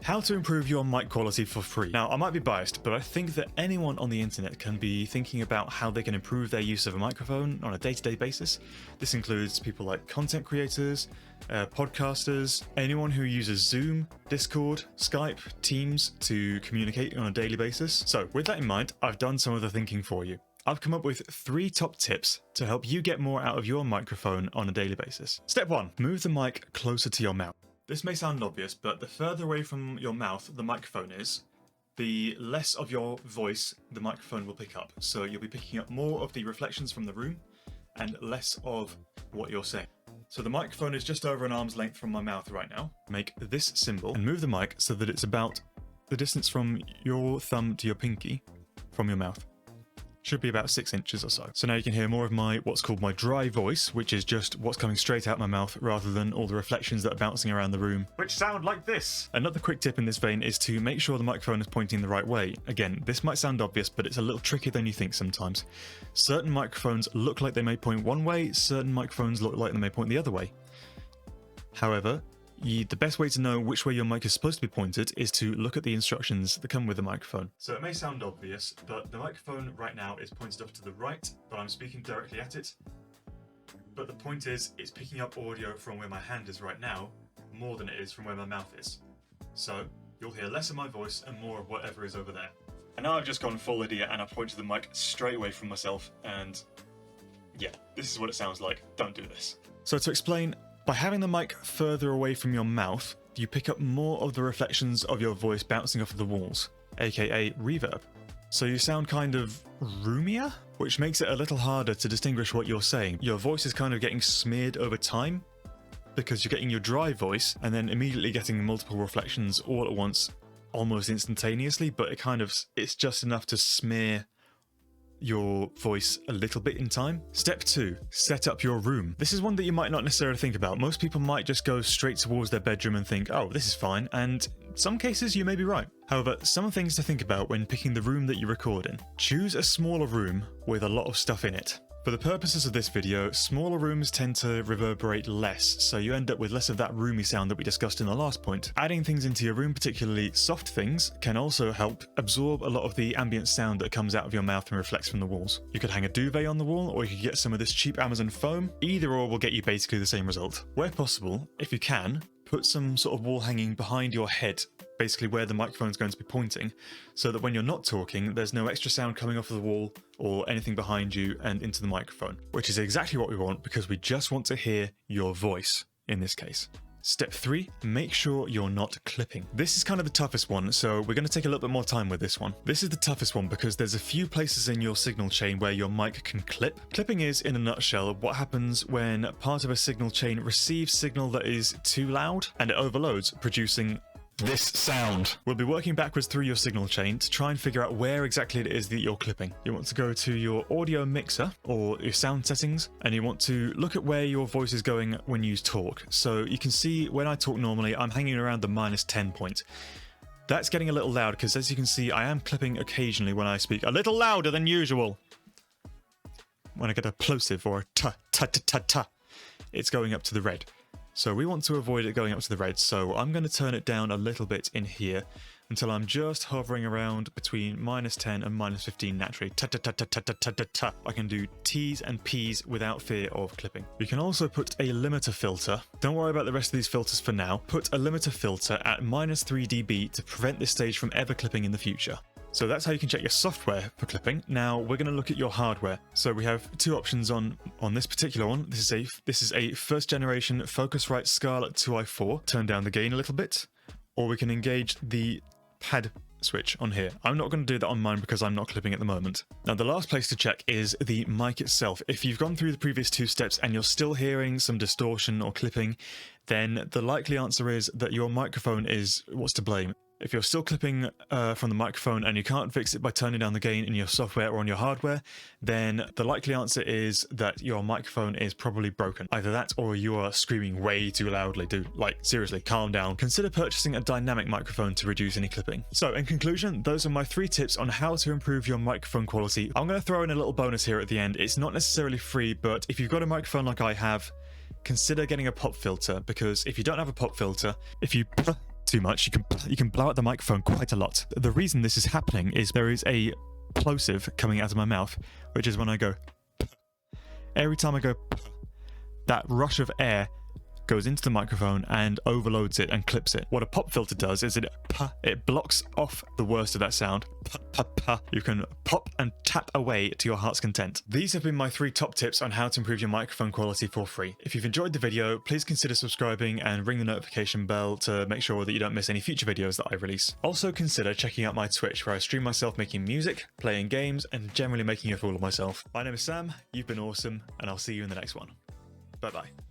How to improve your mic quality for free. Now, I might be biased, but I think that anyone on the internet can be thinking about how they can improve their use of a microphone on a day-to-day basis. This includes people like content creators, podcasters, anyone who uses Zoom, Discord, Skype, Teams to communicate on a daily basis. So with that in mind, I've done some of the thinking for you. I've come up with 3 top tips to help you get more out of your microphone on a daily basis. Step 1, move the mic closer to your mouth. This may sound obvious, but the further away from your mouth the microphone is, the less of your voice the microphone will pick up. So you'll be picking up more of the reflections from the room and less of what you're saying. So the microphone is just over an arm's length from my mouth right now. Make this symbol and move the mic so that it's about the distance from your thumb to your pinky from your mouth. Should be about 6 inches or so. So now you can hear more of my what's called my dry voice, which is just what's coming straight out my mouth rather than all the reflections that are bouncing around the room, which sound like this. Another quick tip in this vein is to make sure the microphone is pointing the right way. Again, this might sound obvious, but it's a little trickier than you think sometimes. Certain microphones look like they may point one way, certain microphones look like they may point the other way. However, the best way to know which way your mic is supposed to be pointed is to look at the instructions that come with the microphone. So it may sound obvious, but the microphone right now is pointed off to the right, but I'm speaking directly at it. But the point is, it's picking up audio from where my hand is right now, more than it is from where my mouth is. So you'll hear less of my voice and more of whatever is over there. And now I've just gone full idiot and I pointed the mic straight away from myself, and yeah, this is what it sounds like. Don't do this. So to explain, by having the mic further away from your mouth, you pick up more of the reflections of your voice bouncing off of the walls, aka reverb. So you sound kind of roomier, which makes it a little harder to distinguish what you're saying. Your voice is kind of getting smeared over time because you're getting your dry voice and then immediately getting multiple reflections all at once, almost instantaneously, but it's just enough to smear your voice a little bit in time. Step 2, set up your room. This is one that you might not necessarily think about. Most people might just go straight towards their bedroom and think, oh, this is fine, and in some cases you may be right. However, some things to think about when picking the room that you record in. Choose a smaller room with a lot of stuff in it. For the purposes of this video, smaller rooms tend to reverberate less, so you end up with less of that roomy sound that we discussed in the last point. Adding things into your room, particularly soft things, can also help absorb a lot of the ambient sound that comes out of your mouth and reflects from the walls. You could hang a duvet on the wall, or you could get some of this cheap Amazon foam. Either or will get you basically the same result. Where possible, if you can, put some sort of wall hanging behind your head, basically where the microphone is going to be pointing, so that when you're not talking, there's no extra sound coming off of the wall or anything behind you and into the microphone, which is exactly what we want because we just want to hear your voice in this case. Step 3, make sure you're not clipping. This is kind of the toughest one, so we're going to take a little bit more time with this one. This is the toughest one because there's a few places in your signal chain where your mic can clip. Clipping is, in a nutshell, what happens when part of a signal chain receives signal that is too loud and it overloads, producing this sound. We'll be working backwards through your signal chain to try and figure out where exactly it is that you're clipping. You want to go to your audio mixer or your sound settings, and you want to look at where your voice is going when you talk. So you can see when I talk normally, I'm hanging around the -10 point. That's getting a little loud because, as you can see, I am clipping occasionally when I speak a little louder than usual. When I get a plosive or a ta, it's going up to the red. So we want to avoid it going up to the red, so I'm going to turn it down a little bit in here until I'm just hovering around between -10 and -15 naturally. Ta. I can do T's and P's without fear of clipping. You can also put a limiter filter. Don't worry about the rest of these filters for now. Put a limiter filter at -3 dB to prevent this stage from ever clipping in the future. So that's how you can check your software for clipping. Now we're going to look at your hardware. So we have 2 options on this particular one. This is a first generation Focusrite Scarlett 2i4. Turn down the gain a little bit, or we can engage the pad switch on here. I'm not going to do that on mine because I'm not clipping at the moment. Now the last place to check is the mic itself. If you've gone through the previous 2 steps and you're still hearing some distortion or clipping, then the likely answer is that your microphone is what's to blame. If you're still clipping from the microphone and you can't fix it by turning down the gain in your software or on your hardware, then the likely answer is that your microphone is probably broken. Either that or you are screaming way too loudly. Dude, like, seriously, calm down. Consider purchasing a dynamic microphone to reduce any clipping. So in conclusion, those are my 3 tips on how to improve your microphone quality. I'm going to throw in a little bonus here at the end. It's not necessarily free, but if you've got a microphone like I have, consider getting a pop filter, because if you don't have a pop filter, if you too much, you can blow out the microphone quite a lot. The reason this is happening is there is a plosive coming out of my mouth, which is when I go. Every time I go, that rush of air goes into the microphone and overloads it and clips it. What a pop filter does is it blocks off the worst of that sound. You can pop and tap away to your heart's content. These have been my 3 top tips on how to improve your microphone quality for free. If you've enjoyed the video, please consider subscribing and ring the notification bell to make sure that you don't miss any future videos that I release. Also consider checking out my Twitch, where I stream myself making music, playing games, and generally making a fool of myself. My name is Sam, you've been awesome, and I'll see you in the next one. Bye bye.